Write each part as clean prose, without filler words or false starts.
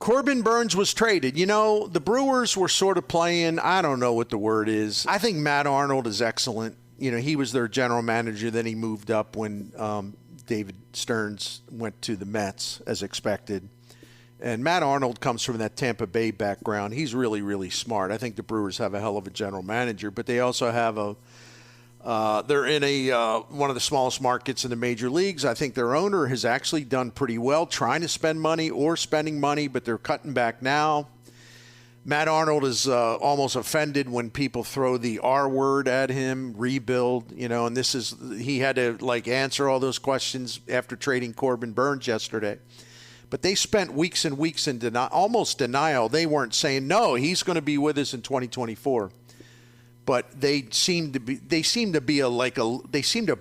Corbin Burnes was traded. You know, the Brewers were sort of playing, I don't know what the word is. I think Matt Arnold is excellent. You know, he was their general manager. Then he moved up when David Stearns went to the Mets, as expected. And Matt Arnold comes from that Tampa Bay background. He's really, really smart. I think the Brewers have a hell of a general manager, but they also have they're in one of the smallest markets in the major leagues. I think their owner has actually done pretty well trying to spend money or spending money, but they're cutting back now. Matt Arnold is almost offended when people throw the R word at him, rebuild, you know, and he had to answer all those questions after trading Corbin Burnes yesterday. But they spent weeks and weeks in almost denial. They weren't saying, no, he's going to be with us in 2024. But they seemed to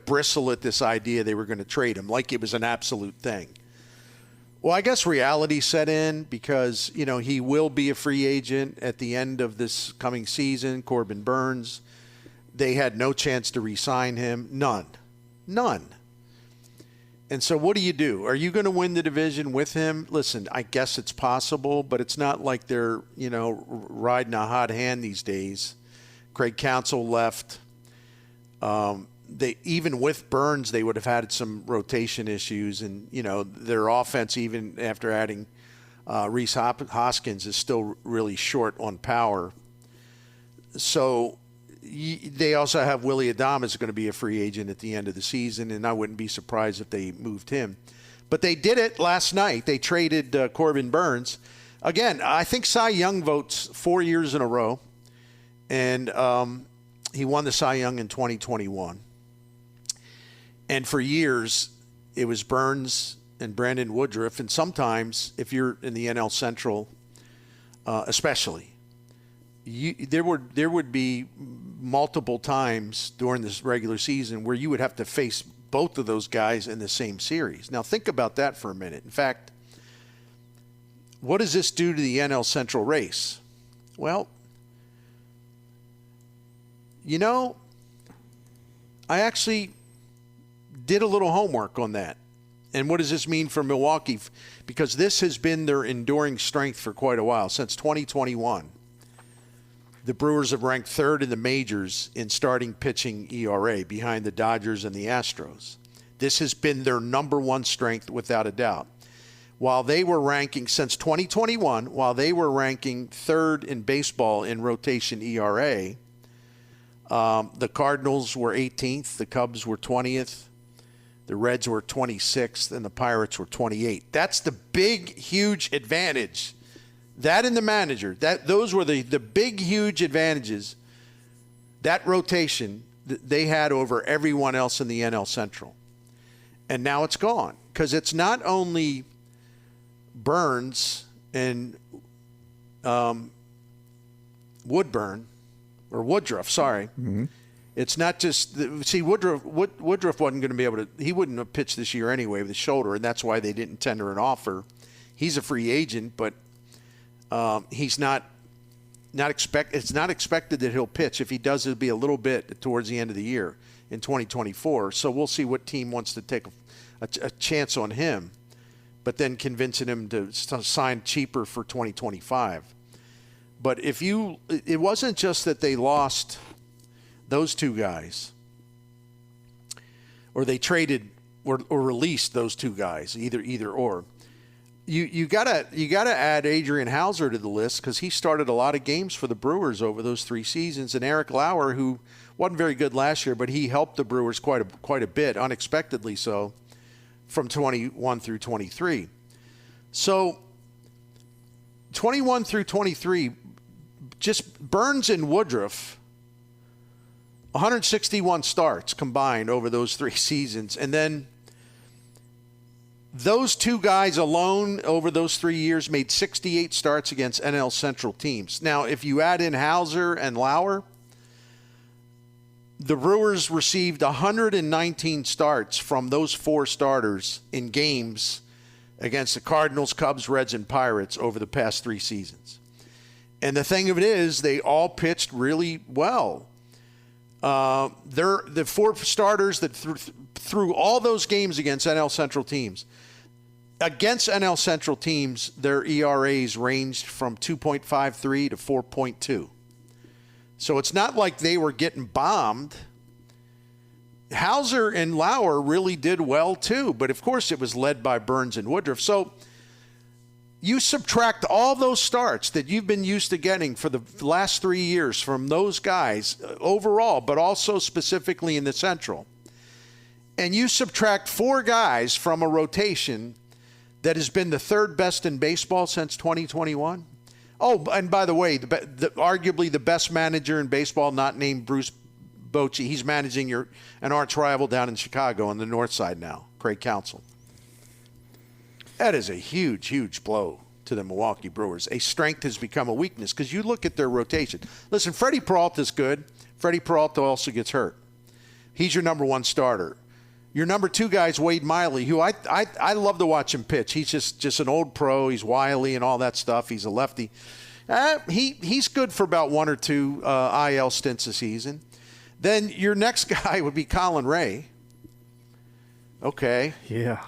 bristle at this idea they were going to trade him like it was an absolute thing. Well, I guess reality set in because, you know, he will be a free agent at the end of this coming season, Corbin Burnes. They had no chance to re-sign him. None. And so what do? Are you going to win the division with him? Listen, I guess it's possible, but it's not like they're, you know, riding a hot hand these days. Craig Counsell left. They even with Burnes, they would have had some rotation issues, and you know their offense, even after adding Rhys Hoskins, is still really short on power. So they also have Willy Adames going to be a free agent at the end of the season, and I wouldn't be surprised if they moved him. But they did it last night. They traded Corbin Burnes. Again, I think Cy Young votes 4 years in a row, and he won the Cy Young in 2021. And for years, it was Burnes and Brandon Woodruff. And sometimes, if you're in the NL Central, especially, there would be multiple times during this regular season where you would have to face both of those guys in the same series. Now, think about that for a minute. In fact, what does this do to the NL Central race? Well, you know, I actually did a little homework on that. And what does this mean for Milwaukee? Because this has been their enduring strength for quite a while. Since 2021, the Brewers have ranked third in the majors in starting pitching ERA behind the Dodgers and the Astros. This has been their number one strength without a doubt. While they were ranking, since 2021, while they were ranking third in baseball in rotation ERA, the Cardinals were 18th, the Cubs were 20th, the Reds were 26th, and the Pirates were 28th. That's the big, huge advantage. That and the manager, those were the big, huge advantages, that rotation they had over everyone else in the NL Central. And now it's gone because it's not only Burnes and Woodruff, sorry. Mm-hmm. It's not just Woodruff wasn't going to be able to. He wouldn't have pitched this year anyway with his shoulder, and that's why they didn't tender an offer. He's a free agent, but he's not expect. It's not expected that he'll pitch. If he does, it'll be a little bit towards the end of the year in 2024. So we'll see what team wants to take a chance on him, but then convincing him to sign cheaper for 2025. But it wasn't just that they lost those two guys, or they traded or released those two guys, either or. You gotta add Adrian Hauser to the list because he started a lot of games for the Brewers over those 3 seasons, and Eric Lauer, who wasn't very good last year, but he helped the Brewers quite a bit, unexpectedly so, from 21 through 23. So 21 through 23, just Burnes and Woodruff, 161 starts combined over those 3 seasons. And then those two guys alone over those 3 years made 68 starts against NL Central teams. Now, if you add in Hauser and Lauer, the Brewers received 119 starts from those 4 starters in games against the Cardinals, Cubs, Reds, and Pirates over the past 3 seasons. And the thing of it is, they all pitched really well. They're the 4 starters that through all those games against NL Central teams, against NL Central teams, their ERAs ranged from 2.53 to 4.2. So it's not like they were getting bombed. Hauser and Lauer really did well too, but of course it was led by Burnes and Woodruff. So you subtract all those starts that you've been used to getting for the last 3 years from those guys overall, but also specifically in the Central, and you subtract 4 guys from a rotation that has been the third best in baseball since 2021. Oh, and by the way, arguably the best manager in baseball, not named Bruce Bochy. He's managing an arch rival down in Chicago on the north side now, Craig Counsell. That is a huge, huge blow to the Milwaukee Brewers. A strength has become a weakness because you look at their rotation. Listen, Freddie Peralta is good. Freddie Peralta also gets hurt. He's your number 1 starter. Your number 2 guy is Wade Miley, who I love to watch him pitch. He's just an old pro. He's wily and all that stuff. He's a lefty. He's good for about 1 or 2 IL stints a season. Then your next guy would be Colin Ray. Okay. Yeah.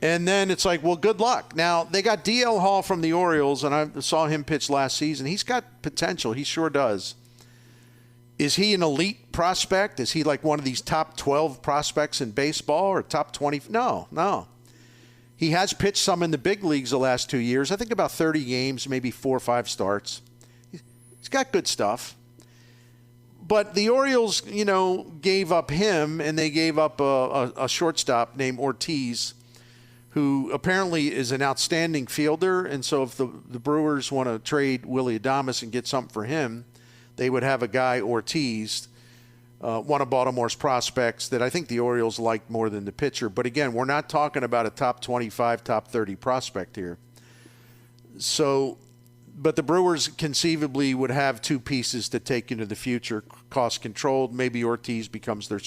And then it's like, well, good luck. Now, they got DL Hall from the Orioles, and I saw him pitch last season. He's got potential. He sure does. Is he an elite prospect? Is he like one of these top 12 prospects in baseball or top 20? No. He has pitched some in the big leagues the last 2 years. I think about 30 games, maybe 4 or 5 starts. He's got good stuff. But the Orioles, gave up him, and they gave up a shortstop named Ortiz, who apparently is an outstanding fielder. And so if the Brewers want to trade Willy Adames and get something for him, they would have a guy, Ortiz, one of Baltimore's prospects that I think the Orioles like more than the pitcher. But again, we're not talking about a top 25, top 30 prospect here. So, but the Brewers conceivably would have 2 pieces to take into the future, cost controlled. Maybe Ortiz becomes their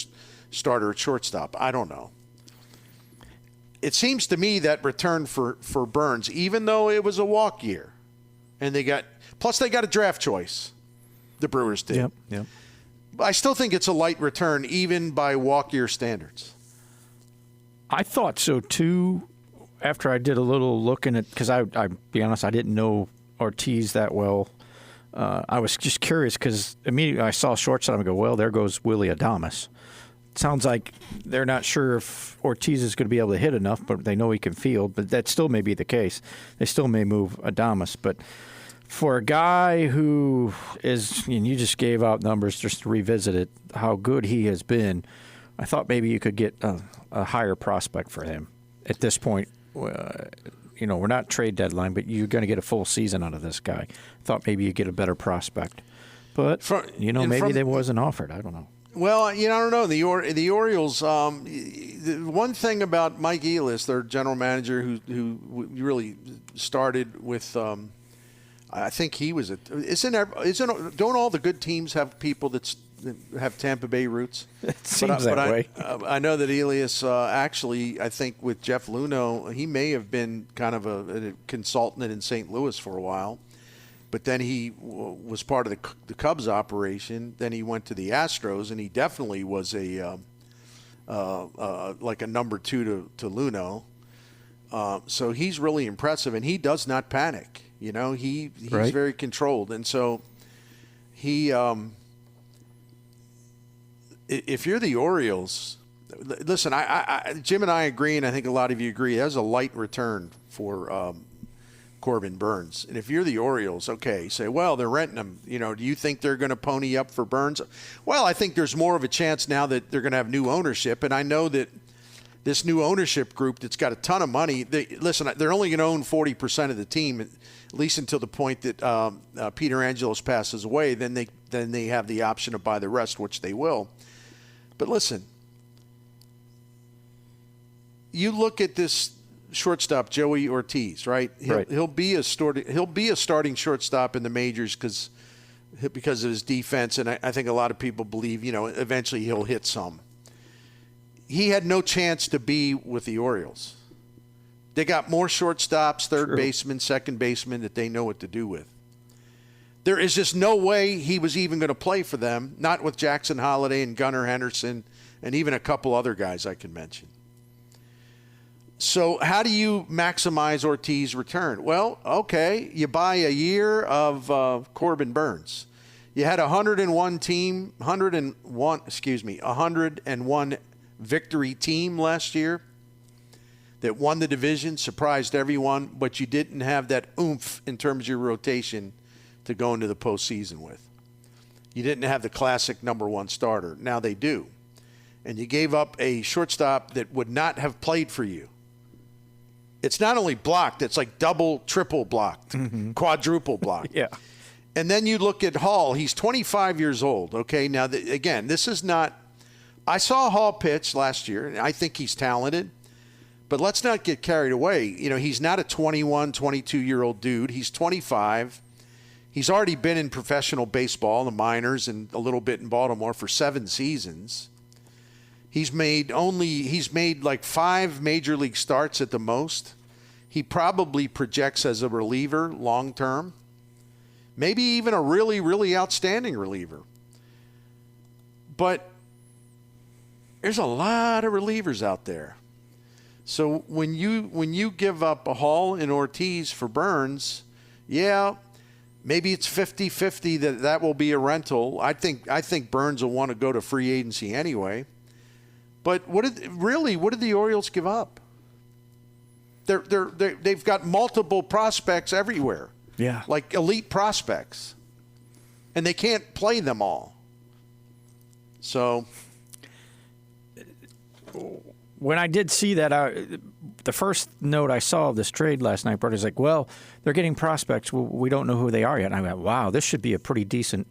starter at shortstop. I don't know. It seems to me that return for Burnes, even though it was a walk year, and they got a draft choice. The Brewers did. Yep. I still think it's a light return, even by walk year standards. I thought so too. After I did a little looking at, because I be honest, I didn't know Ortiz that well. I was just curious because immediately I saw shortstop and go, well, there goes Willy Adames. It sounds like they're not sure if Ortiz is going to be able to hit enough, but they know he can field. But that still may be the case. They still may move Adames, but. For a guy who is, and you just gave out numbers just to revisit it, how good he has been, I thought maybe you could get a higher prospect for him. At this point, we're not trade deadline, but you're going to get a full season out of this guy. I thought maybe you get a better prospect. But, maybe they wasn't offered. I don't know. Well, I don't know. The Orioles, the one thing about Mike Elis, their general manager, who really started with I think he was don't all the good teams have people that have Tampa Bay roots? It seems that way. I know that Elias actually, I think with Jeff Luhnow, he may have been kind of a consultant in St. Louis for a while, but then he was part of the Cubs operation. Then he went to the Astros, and he definitely was like a number 2 to Luhnow. So he's really impressive, and he does not panic. He's right. Very controlled. And so he, if you're the Orioles, listen, Jim and I agree, and I think a lot of you agree, that's a light return for Corbin Burnes. And if you're the Orioles, okay, say, well, they're renting him. Do you think they're going to pony up for Burnes? Well, I think there's more of a chance now that they're going to have new ownership. And I know that this new ownership group that's got a ton of money, they're only going to own 40% of the team, at least until the point that Peter Angelos passes away. Then they have the option to buy the rest, which they will. But listen, you look at this shortstop, Joey Ortiz, right? He'll be a starting shortstop in the majors because of his defense, and I think a lot of people believe, eventually he'll hit some. He had no chance to be with the Orioles. They got more shortstops, third baseman, second baseman that they know what to do with. There is just no way he was even going to play for them, not with Jackson Holliday and Gunnar Henderson and even a couple other guys I can mention. So how do you maximize Ortiz's return? Well, okay, you buy a year of Corbin Burnes. You had 101 victory team last year that won the division, surprised everyone, but you didn't have that oomph in terms of your rotation to go into the postseason with. You didn't have the classic number one starter. Now they do. And you gave up a shortstop that would not have played for you. It's not only blocked, it's like double, triple blocked, quadruple blocked. Yeah. And then you look at Hall. He's 25 years old. Okay, now, again, this is not – I saw Hall pitch last year, and I think he's talented. But let's not get carried away. You know, he's not a 21, 22-year-old dude. He's 25. He's already been in professional baseball, the minors, and a little bit in Baltimore for 7 seasons. He's made like 5 major league starts at the most. He probably projects as a reliever long term. Maybe even a really, really outstanding reliever. But there's a lot of relievers out there. So when you give up a Hall and Ortiz for Burnes, yeah, maybe it's 50-50 that will be a rental. I think Burnes will want to go to free agency anyway. But what did the Orioles give up? They've got multiple prospects everywhere. Yeah. Like elite prospects. And they can't play them all. So when I did see that, the first note I saw of this trade last night, Bert, is like, well, they're getting prospects. We don't know who they are yet. And I went, wow, this should be a pretty decent,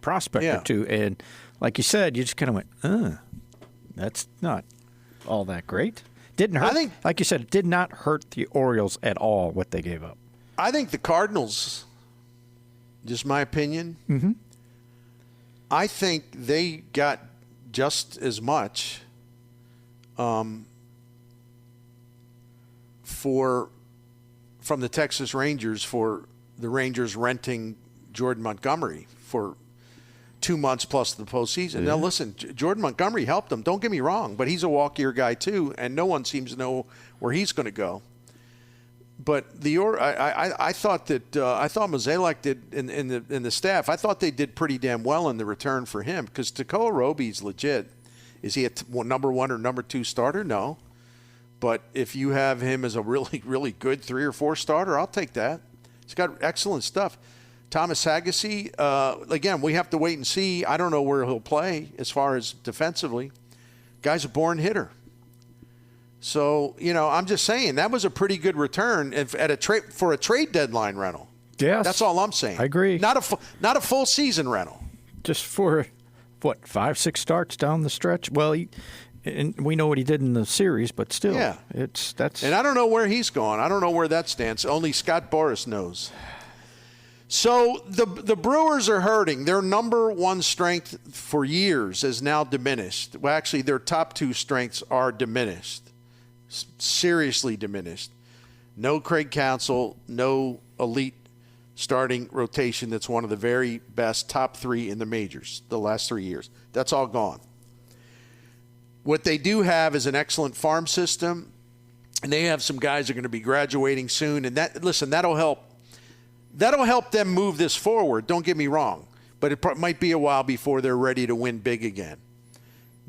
prospect or two. And like you said, you just kind of went, that's not all that great. Didn't hurt. I think, like you said, it did not hurt the Orioles at all what they gave up. I think the Cardinals, just my opinion, I think they got just as much from the Texas Rangers for the Rangers renting Jordan Montgomery for 2 months plus the postseason. Yeah. Now, listen, Jordan Montgomery helped them. Don't get me wrong, but he's a walk-year guy too, and no one seems to know where he's going to go. But I thought Mozeliak did in the staff. I thought they did pretty damn well in the return for him because Tekoa Roby's legit. Is he a number 1 or number 2 starter? No. But if you have him as a really, really good 3 or 4 starter, I'll take that. He's got excellent stuff. Thomas Agassi, again, we have to wait and see. I don't know where he'll play as far as defensively. Guy's a born hitter. So, I'm just saying that was a pretty good return for a trade deadline rental. Yes. That's all I'm saying. I agree. Not a full season rental. Just for, 5-6 starts down the stretch? Well, and we know what he did in the series, but still. Yeah. That's. And I don't know where he's gone. I don't know where that stands. Only Scott Boras knows. So the Brewers are hurting. Their number 1 strength for years is now diminished. Well, actually, their top 2 strengths are diminished. Seriously diminished. No Craig Counsell, no elite starting rotation that's one of the very best top 3 in the majors the last 3 years. That's all gone. What they do have is an excellent farm system, and they have some guys that are going to be graduating soon. And that'll help. That'll help them move this forward. Don't get me wrong, but it might be a while before they're ready to win big again.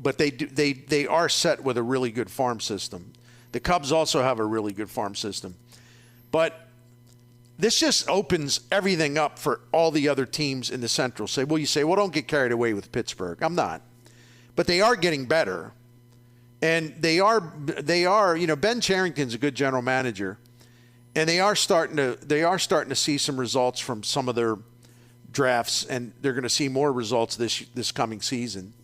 But they are set with a really good farm system. The Cubs also have a really good farm system. But this just opens everything up for all the other teams in the Central. You say, don't get carried away with Pittsburgh. I'm not. But they are getting better. And they are, Ben Cherington's a good general manager. And they are starting to see some results from some of their drafts, and they're going to see more results this coming season.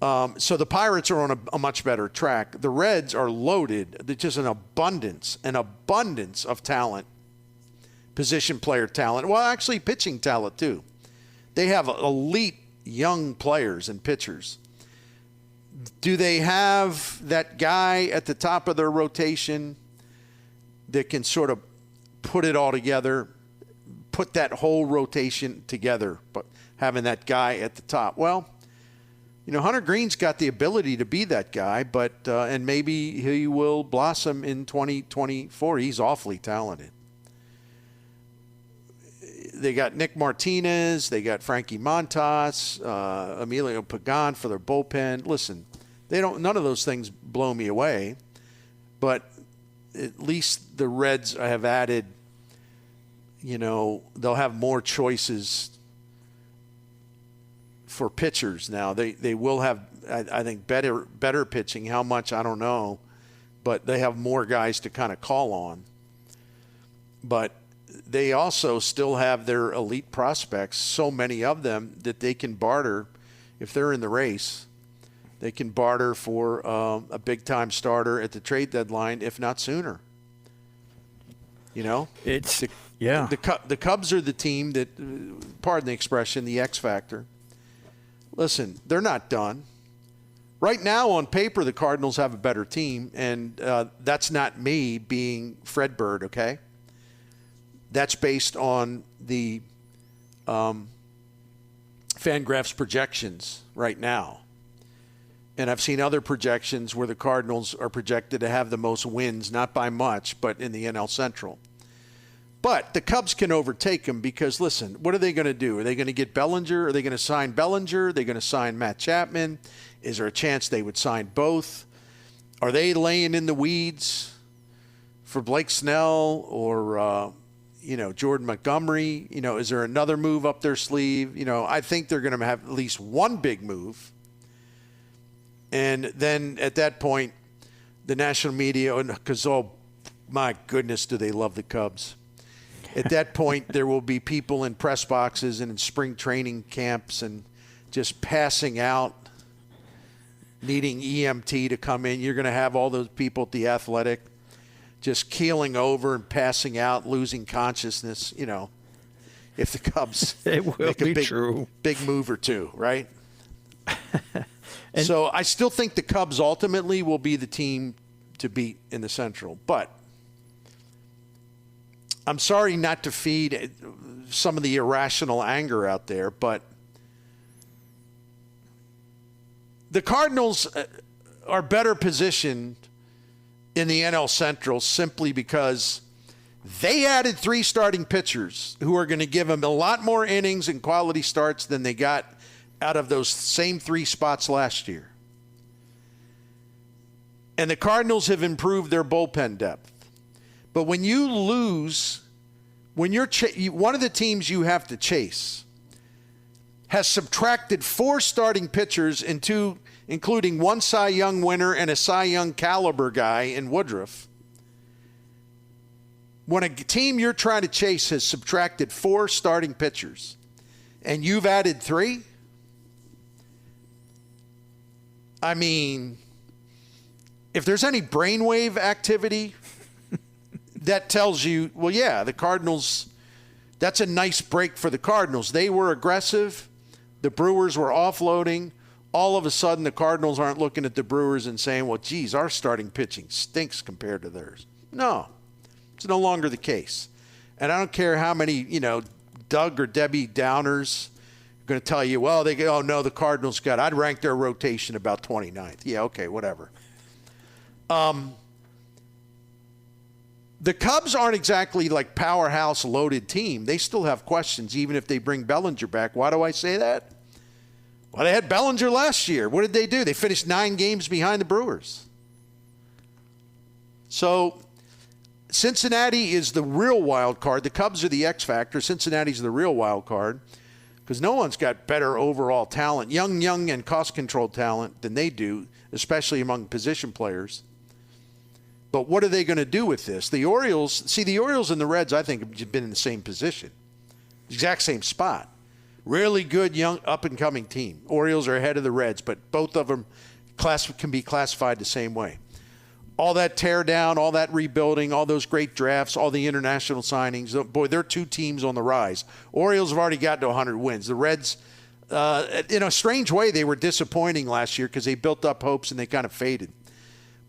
So the Pirates are on a much better track. The Reds are loaded. There's just an abundance of talent, position player talent. Well, actually pitching talent too. They have elite young players and pitchers. Do they have that guy at the top of their rotation that can sort of put it all together, put that whole rotation together, but having that guy at the top? Well, Hunter Green's got the ability to be that guy, but and maybe he will blossom in 2024. He's awfully talented. They got Nick Martinez. They got Frankie Montas, Emilio Pagan for their bullpen. Listen, none of those things blow me away, but at least the Reds have added, they'll have more choices for pitchers now. They will have, I think, better pitching. How much, I don't know, but they have more guys to kind of call on. But they also still have their elite prospects, so many of them that they can barter if they're in the race. They can barter for a big-time starter at the trade deadline, if not sooner. It's the Cubs are the team that, pardon the expression, the X factor. Listen, they're not done. Right now, on paper, the Cardinals have a better team, and that's not me being Fred Bird, okay? That's based on the Fangraphs projections right now. And I've seen other projections where the Cardinals are projected to have the most wins, not by much, but in the NL Central. But the Cubs can overtake them because, listen, what are they going to do? Are they going to get Bellinger? Are they going to sign Bellinger? Are they going to sign Matt Chapman? Is there a chance they would sign both? Are they laying in the weeds for Blake Snell or, Jordan Montgomery? Is there another move up their sleeve? I think they're going to have at least one big move. And then at that point, the national media, because, oh, my goodness, do they love the Cubs. At that point, there will be people in press boxes and in spring training camps and just passing out, needing EMT to come in. You're going to have all those people at the Athletic just keeling over and passing out, losing consciousness, if the Cubs it will make be true. Big move or two, right? So I still think the Cubs ultimately will be the team to beat in the Central. But I'm sorry not to feed some of the irrational anger out there, but the Cardinals are better positioned in the NL Central simply because they added 3 starting pitchers who are going to give them a lot more innings and quality starts than they got out of those same 3 spots last year. And the Cardinals have improved their bullpen depth. But when you lose, when you're one of the teams you have to chase has subtracted 4 starting pitchers including 1 Cy Young winner and a Cy Young caliber guy in Woodruff. When a team you're trying to chase has subtracted 4 starting pitchers and you've added 3, I mean, if there's any brainwave activity that tells you, well, yeah, the Cardinals, that's a nice break for the Cardinals. They were aggressive. The Brewers were offloading. All of a sudden, the Cardinals aren't looking at the Brewers and saying, well, geez, our starting pitching stinks compared to theirs. No, it's no longer the case. And I don't care how many, Doug or Debbie Downers are going to tell you, well, the Cardinals I'd rank their rotation about 29th. Yeah, okay, whatever. The Cubs aren't exactly like powerhouse loaded team. They still have questions, even if they bring Bellinger back. Why do I say that? Well, they had Bellinger last year. What did they do? They finished 9 games behind the Brewers. So Cincinnati is the real wild card. The Cubs are the X factor. Cincinnati's the real wild card because no one's got better overall talent, young and cost-controlled talent than they do, especially among position players. But what are they going to do with this? The Orioles and the Reds, I think, have been in the same position, exact same spot. Really good, young, up-and-coming team. Orioles are ahead of the Reds, but both of them can be classified the same way. All that tear down, all that rebuilding, all those great drafts, all the international signings. Boy, they're 2 teams on the rise. Orioles have already gotten to 100 wins. The Reds, in a strange way, they were disappointing last year because they built up hopes and they kind of faded.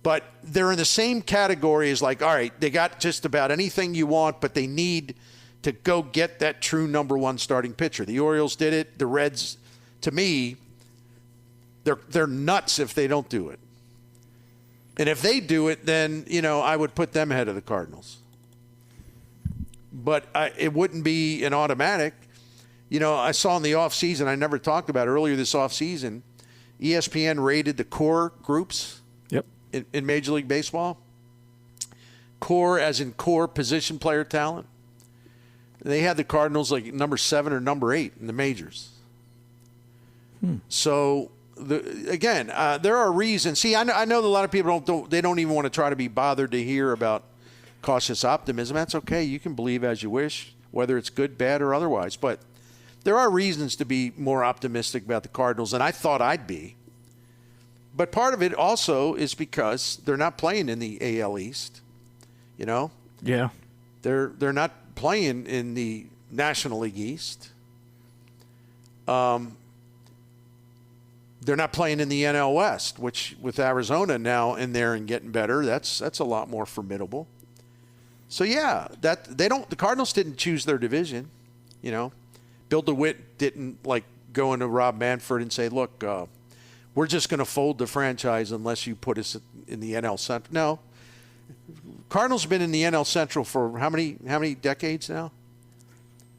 But they're in the same category as all right, they got just about anything you want, but they need to go get that true number 1 starting pitcher. The Orioles did it. The Reds, to me, They're nuts if they don't do it. And if they do it, then, I would put them ahead of the Cardinals. But it wouldn't be an automatic. I saw in the offseason, I never talked about it, earlier this offseason, ESPN rated the core groups in Major League Baseball. Core as in core position player talent. They had the Cardinals like number 7 or number 8 in the majors. So, there are reasons. See, I know that a lot of people don't even want to try to be bothered to hear about cautious optimism. That's okay. You can believe as you wish, whether it's good, bad, or otherwise. But there are reasons to be more optimistic about the Cardinals than I thought I'd be. But part of it also is because they're not playing in the AL East. Yeah. They're not playing in the National League East. They're not playing in the NL West, which with Arizona now in there and getting better, that's a lot more formidable. So yeah, the Cardinals didn't choose their division. Bill DeWitt didn't go into Rob Manfred and say, look, we're just going to fold the franchise unless you put us in the NL Central. No. Cardinals have been in the NL Central for how many decades now?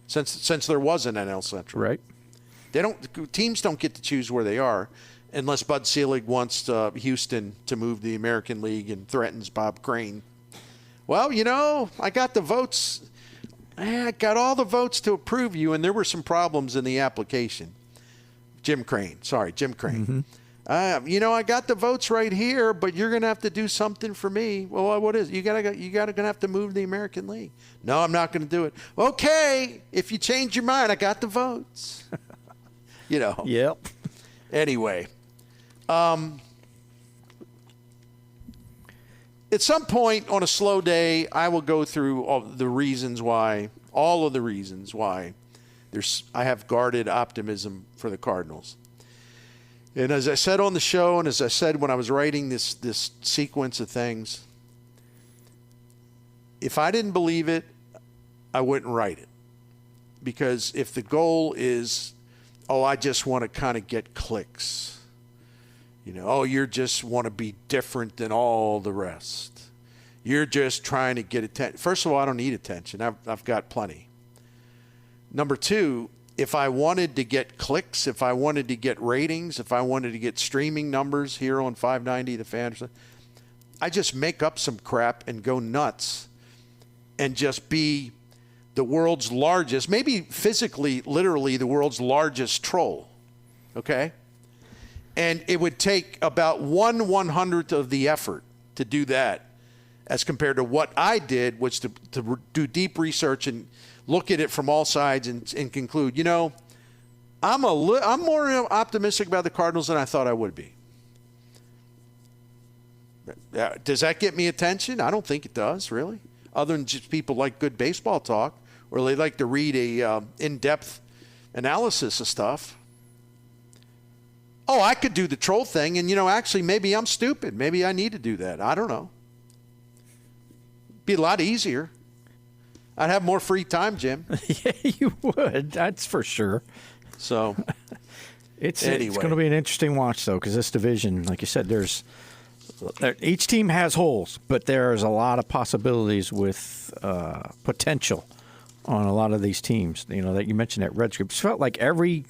Since there was an NL Central. Right. Teams don't get to choose where they are unless Bud Selig wants Houston to move to the American League and threatens Bob Crane. Well, I got the votes. I got all the votes to approve you, and there were some problems in the application. Jim Crane. Mm-hmm. I got the votes right here, but you're going to have to do something for me. Well, what is it? You're going to have to move to the American League. No, I'm not going to do it. Okay, if you change your mind, I got the votes. Yep. Anyway, at some point on a slow day, I will go through all of the reasons why I have guarded optimism for the Cardinals. And as I said on the show, and as I said when I was writing this sequence of things, if I didn't believe it, I wouldn't write it. Because if the goal is, I just want to kind of get clicks. You just want to be different than all the rest. You're just trying to get attention. First of all, I don't need attention. I've got plenty. Number two, if I wanted to get clicks, if I wanted to get ratings, if I wanted to get streaming numbers here on 590, the Fan, I just make up some crap and go nuts and just be the world's largest, maybe physically, literally the world's largest troll, okay? And it would take about 1/100th of the effort to do that as compared to what I did, which to do deep research and look at it from all sides and conclude, I'm more optimistic about the Cardinals than I thought I would be. Does that get me attention? I don't think it does, really, other than just people like good baseball talk or they like to read a in-depth analysis of stuff. I could do the troll thing, and, actually maybe I'm stupid. Maybe I need to do that. I don't know. Be a lot easier. I'd have more free time, Jim. Yeah, you would. That's for sure. So, it's going to be an interesting watch, though, because this division, like you said, each team has holes, but there's a lot of possibilities with potential on a lot of these teams. That you mentioned that Reds group. It felt like every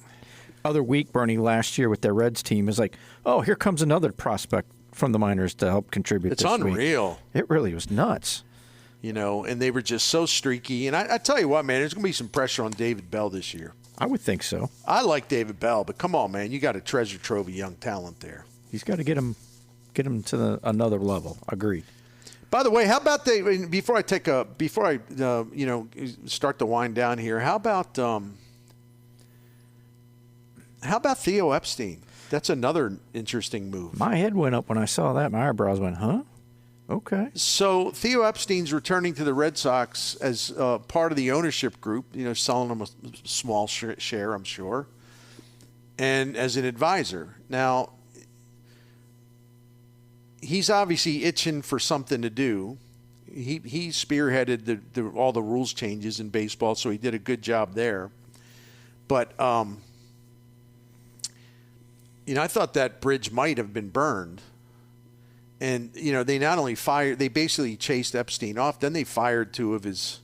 other week, Bernie, last year with their Reds team is like, here comes another prospect from the minors to help contribute. It's unreal. It really was nuts. And they were just so streaky. And I tell you what, man, there's going to be some pressure on David Bell this year. I would think so. I like David Bell, but come on, man, you got a treasure trove of young talent there. He's got to get him to another level. Agreed. By the way, how about before I start to wind down here, how about Theo Epstein? That's another interesting move. My head went up when I saw that. My eyebrows went, huh? Okay. So Theo Epstein's returning to the Red Sox as part of the ownership group, selling them a small share, I'm sure, and as an advisor. Now, he's obviously itching for something to do. He spearheaded all the rules changes in baseball, so he did a good job there. But I thought that bridge might have been burned. And, they not only they basically chased Epstein off, then they fired two of his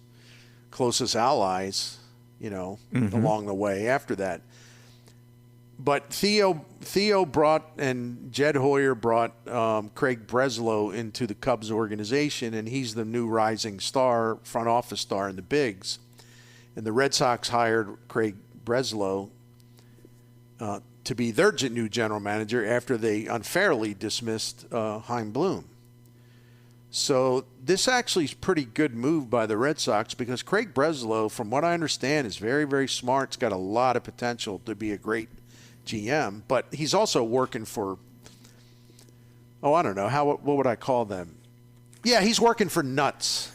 closest allies, along the way after that. But Theo brought, and Jed Hoyer brought Craig Breslow into the Cubs organization, and he's the new rising star, front office star in the bigs. And the Red Sox hired Craig Breslow to be their new general manager after they unfairly dismissed Chaim Bloom. So this actually is a pretty good move by the Red Sox, because Craig Breslow, from what I understand, is very, very smart. He's got a lot of potential to be a great GM, but he's also working for, I don't know, what would I call them? Yeah, he's working for nuts,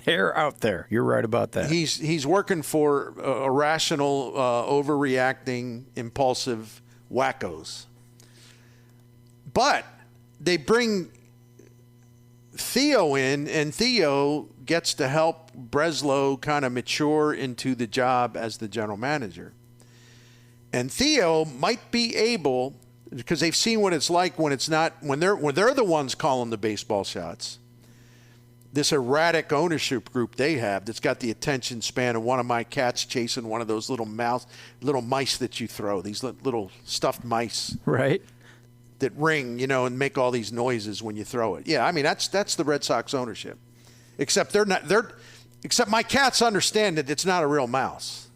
They're out there. You're right about that. He's working for irrational, overreacting, impulsive wackos. But they bring Theo in, and Theo gets to help Breslow kind of mature into the job as the general manager. And Theo might be able, because they've seen what it's like when they're the ones calling the baseball shots. This erratic ownership group they have that's got the attention span of one of my cats chasing one of those little mice that you throw, these little stuffed mice. Right. That ring, and make all these noises when you throw it. Yeah, I mean, that's the Red Sox ownership. Except except my cats understand that it's not a real mouse.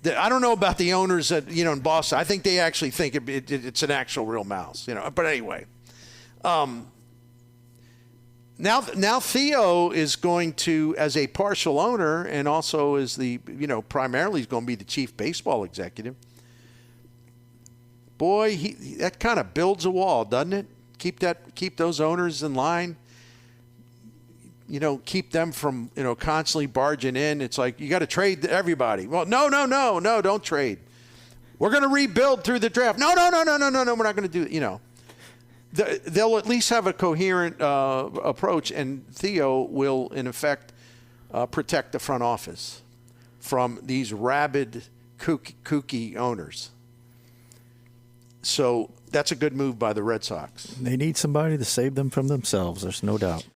I don't know about the owners in Boston. I think they actually think it's an actual real mouse, But anyway, now Theo is going to, as a partial owner, and also as the primarily he's going to be the chief baseball executive. Boy, that kind of builds a wall, doesn't it? Keep those owners in line. Keep them from, constantly barging in. It's like, you got to trade everybody. Well, no, don't trade. We're going to rebuild through the draft. No, we're not going to do it. They'll at least have a coherent approach, and Theo will, in effect, protect the front office from these rabid, kooky owners. So that's a good move by the Red Sox. They need somebody to save them from themselves. There's no doubt.